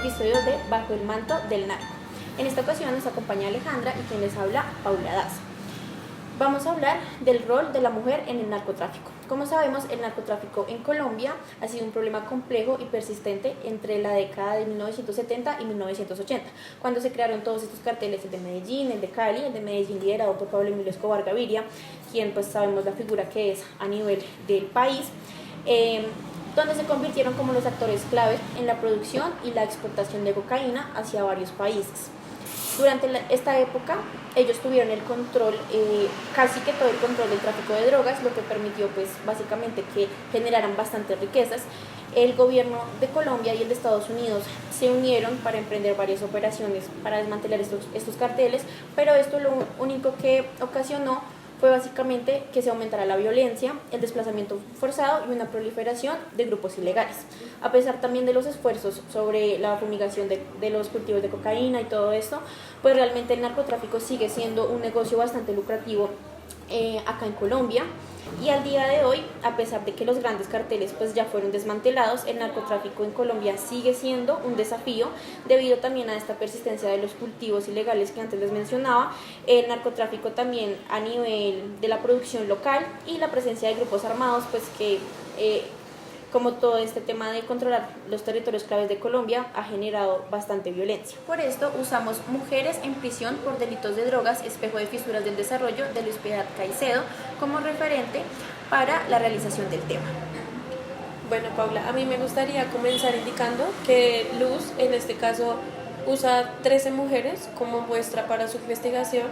episodio de Bajo el manto del narco. En esta ocasión nos acompaña Alejandra y quien les habla, Paula Daza. Vamos a hablar del rol de la mujer en el narcotráfico. Como sabemos, el narcotráfico en Colombia ha sido un problema complejo y persistente entre la década de 1970 y 1980, cuando se crearon todos estos carteles, el de Medellín, el de Cali, el de Medellín liderado por Pablo Emilio Escobar Gaviria, quien pues sabemos la figura que es a nivel del país, donde se convirtieron como los actores clave en la producción y la exportación de cocaína hacia varios países. Durante esta época ellos tuvieron el control, casi que todo el control del tráfico de drogas, lo que permitió pues básicamente que generaran bastantes riquezas. El gobierno de Colombia y el de Estados Unidos se unieron para emprender varias operaciones para desmantelar estos carteles, pero esto lo único que ocasionó fue básicamente que se aumentara la violencia, el desplazamiento forzado y una proliferación de grupos ilegales. A pesar también de los esfuerzos sobre la fumigación de los cultivos de cocaína y todo esto, pues realmente el narcotráfico sigue siendo un negocio bastante lucrativo acá en Colombia. Y al día de hoy, a pesar de que los grandes carteles pues ya fueron desmantelados, el narcotráfico en Colombia sigue siendo un desafío debido también a esta persistencia de los cultivos ilegales que antes les mencionaba, el narcotráfico también a nivel de la producción local y la presencia de grupos armados pues que como todo este tema de controlar los territorios claves de Colombia ha generado bastante violencia. Por esto usamos Mujeres en prisión por delitos de drogas, espejo de fisuras del desarrollo de Luis Piedad Caicedo como referente para la realización del tema. Bueno, Paula, a mí me gustaría comenzar indicando que Luz, en este caso, usa 13 mujeres como muestra para su investigación,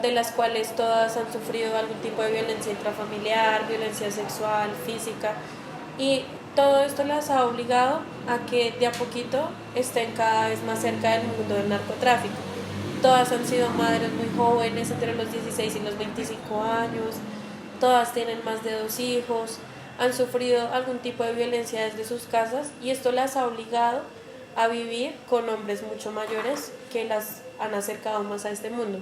de las cuales todas han sufrido algún tipo de violencia intrafamiliar, violencia sexual, física, y todo esto las ha obligado a que de a poquito estén cada vez más cerca del mundo del narcotráfico. Todas han sido madres muy jóvenes, entre los 16 y los 25 años, todas tienen más de 2 hijos, han sufrido algún tipo de violencia desde sus casas y esto las ha obligado a vivir con hombres mucho mayores que las han acercado más a este mundo.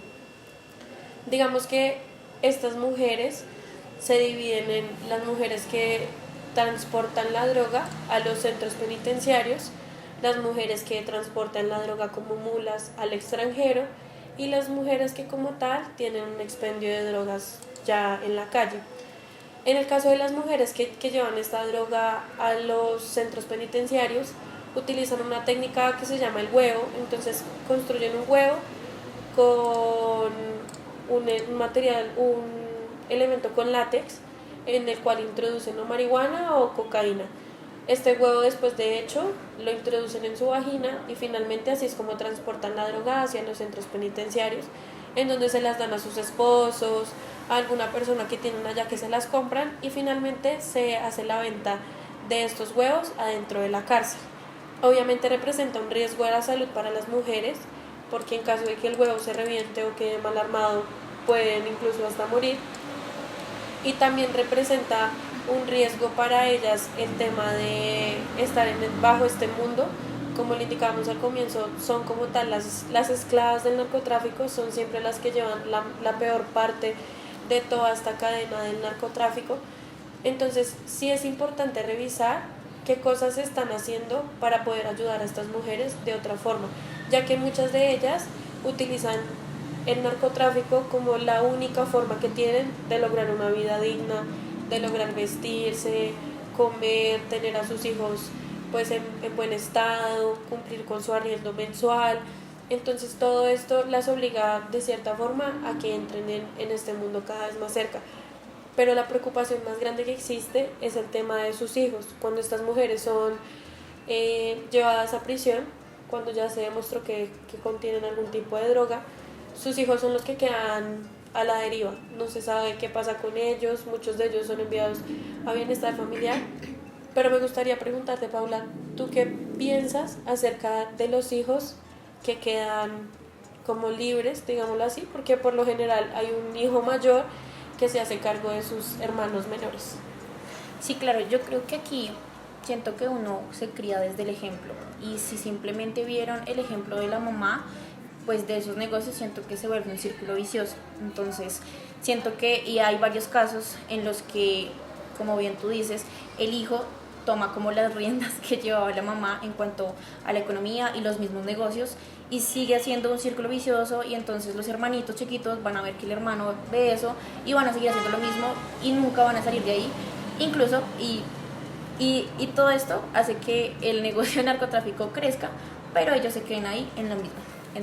Digamos que estas mujeres se dividen en las mujeres que transportan la droga a los centros penitenciarios, las mujeres que transportan la droga como mulas al extranjero y las mujeres que como tal tienen un expendio de drogas ya en la calle. En el caso de las mujeres que llevan esta droga a los centros penitenciarios, utilizan una técnica que se llama el huevo. Entonces construyen un huevo con un material, un elemento con látex, en el cual introducen o marihuana o cocaína. Este huevo después de hecho lo introducen en su vagina y finalmente así es como transportan la droga hacia los centros penitenciarios, en donde se las dan a sus esposos, a alguna persona que tienen allá que se las compran y finalmente se hace la venta de estos huevos adentro de la cárcel. Obviamente representa un riesgo a la salud para las mujeres, porque en caso de que el huevo se reviente o quede mal armado pueden incluso hasta morir. Y también representa un riesgo para ellas el tema de estar bajo este mundo. Como le indicábamos al comienzo, son como tal las esclavas del narcotráfico, son siempre las que llevan la peor parte de toda esta cadena del narcotráfico. Entonces sí es importante revisar qué cosas se están haciendo para poder ayudar a estas mujeres de otra forma, ya que muchas de ellas utilizan el narcotráfico como la única forma que tienen de lograr una vida digna, de lograr vestirse, comer, tener a sus hijos pues en buen estado, cumplir con su arriendo mensual. Entonces todo esto las obliga de cierta forma a que entren en este mundo cada vez más cerca. Pero la preocupación más grande que existe es el tema de sus hijos. Cuando estas mujeres son llevadas a prisión, cuando ya se demostró que contienen algún tipo de droga, sus hijos son los que quedan a la deriva, no se sabe qué pasa con ellos, muchos de ellos son enviados a bienestar familiar. Pero me gustaría preguntarte, Paula, ¿tú qué piensas acerca de los hijos que quedan como libres, digámoslo así? Porque por lo general hay un hijo mayor que se hace cargo de sus hermanos menores. Sí, claro, yo creo que aquí siento que uno se cría desde el ejemplo y si simplemente vieron el ejemplo de la mamá, pues de esos negocios siento que se vuelve un círculo vicioso. Entonces siento que, y hay varios casos en los que, como bien tú dices, el hijo toma como las riendas que llevaba la mamá en cuanto a la economía y los mismos negocios, y sigue haciendo un círculo vicioso, y entonces los hermanitos chiquitos van a ver que el hermano ve eso y van a seguir haciendo lo mismo y nunca van a salir de ahí, incluso, y todo esto hace que el negocio de narcotráfico crezca, pero ellos se queden ahí en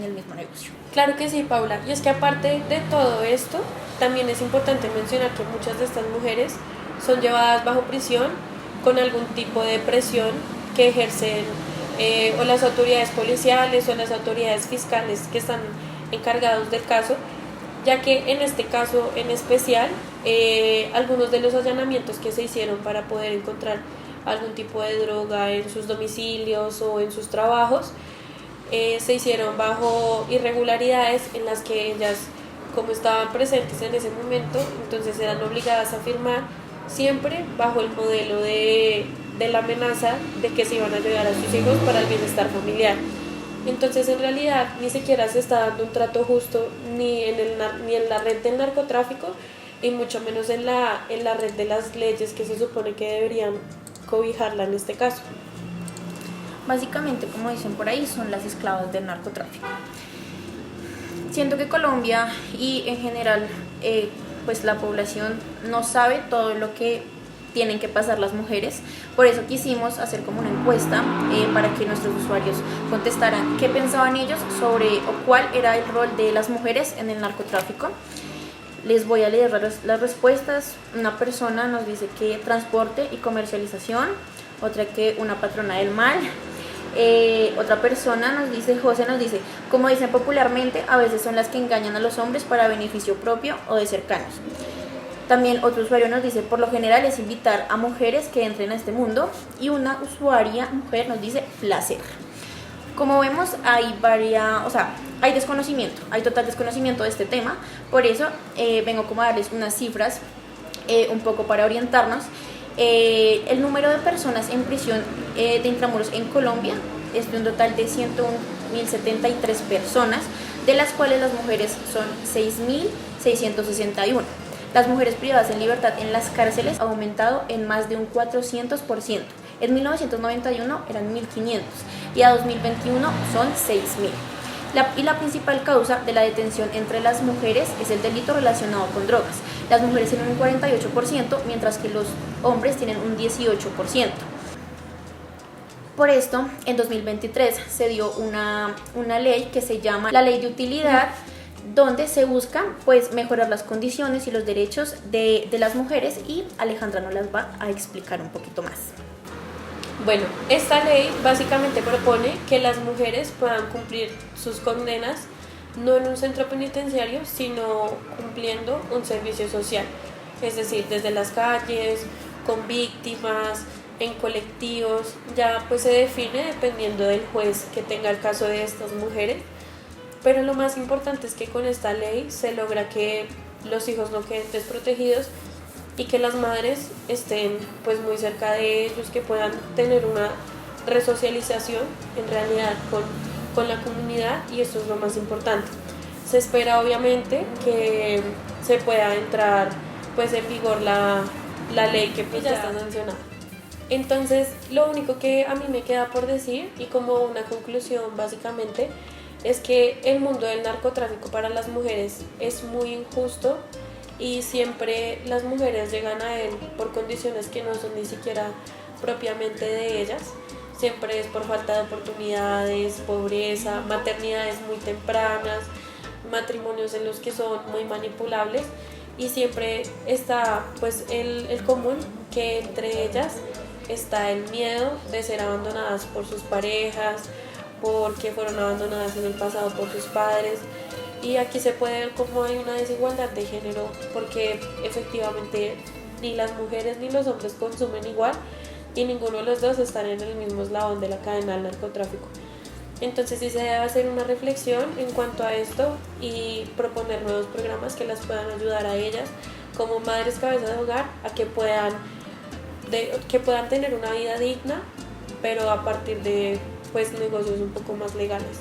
el mismo negocio. Claro que sí, Paula. Y es que aparte de todo esto, también es importante mencionar que muchas de estas mujeres son llevadas bajo prisión con algún tipo de presión que ejercen o las autoridades policiales o las autoridades fiscales que están encargados del caso, ya que en este caso en especial, algunos de los allanamientos que se hicieron para poder encontrar algún tipo de droga en sus domicilios o en sus trabajos, se hicieron bajo irregularidades en las que ellas, como estaban presentes en ese momento, entonces eran obligadas a firmar siempre bajo el modelo de la amenaza de que se iban a ayudar a sus hijos para el bienestar familiar. Entonces en realidad ni siquiera se está dando un trato justo ni en la red del narcotráfico y mucho menos en la red de las leyes que se supone que deberían cobijarla en este caso. Básicamente, como dicen por ahí, son las esclavas del narcotráfico. Siento que Colombia y en general pues la población no sabe todo lo que tienen que pasar las mujeres. Por eso quisimos hacer como una encuesta para que nuestros usuarios contestaran qué pensaban ellos sobre o cuál era el rol de las mujeres en el narcotráfico. Les voy a leer las respuestas. Una persona nos dice que transporte y comercialización, otra que una patrona del mal. Otra persona nos dice, José nos dice, como dicen popularmente, a veces son las que engañan a los hombres para beneficio propio o de cercanos. También otro usuario nos dice, por lo general es invitar a mujeres que entren a este mundo. Y una usuaria mujer nos dice, placer. Como vemos, hay hay desconocimiento, hay total desconocimiento de este tema. Por eso vengo como a darles unas cifras un poco para orientarnos. El número de personas en prisión de intramuros en Colombia es de un total de 101.073 personas, de las cuales las mujeres son 6.661. Las mujeres privadas en libertad en las cárceles ha aumentado en más de un 400%. En 1991 eran 1.500 y a 2021 son 6.000. La principal causa de la detención entre las mujeres es el delito relacionado con drogas. Las mujeres tienen un 48%, mientras que los hombres tienen un 18%. Por esto, en 2023 se dio una ley que se llama la Ley de Utilidad, donde se busca pues mejorar las condiciones y los derechos de las mujeres, y Alejandra nos las va a explicar un poquito más. Bueno, esta ley básicamente propone que las mujeres puedan cumplir sus condenas no en un centro penitenciario, sino cumpliendo un servicio social, es decir, desde las calles, con víctimas, en colectivos, ya pues se define dependiendo del juez que tenga el caso de estas mujeres, pero lo más importante es que con esta ley se logra que los hijos no queden desprotegidos y que las madres estén pues muy cerca de ellos, que puedan tener una resocialización en realidad con la comunidad, y esto es lo más importante. Se espera obviamente que se pueda entrar pues en vigor la ley que pues ya está sancionada. Entonces lo único que a mí me queda por decir, y como una conclusión básicamente, es que el mundo del narcotráfico para las mujeres es muy injusto y siempre las mujeres llegan a él por condiciones que no son ni siquiera propiamente de ellas. Siempre es por falta de oportunidades, pobreza, maternidades muy tempranas, matrimonios en los que son muy manipulables, y siempre está pues el común que entre ellas está el miedo de ser abandonadas por sus parejas, porque fueron abandonadas en el pasado por sus padres. Y aquí se puede ver cómo hay una desigualdad de género, porque efectivamente ni las mujeres ni los hombres consumen igual, y ninguno de los dos están en el mismo eslabón de la cadena del narcotráfico. Entonces sí se debe hacer una reflexión en cuanto a esto y proponer nuevos programas que las puedan ayudar a ellas como madres cabezas de hogar a que puedan tener una vida digna, pero a partir de pues negocios un poco más legales.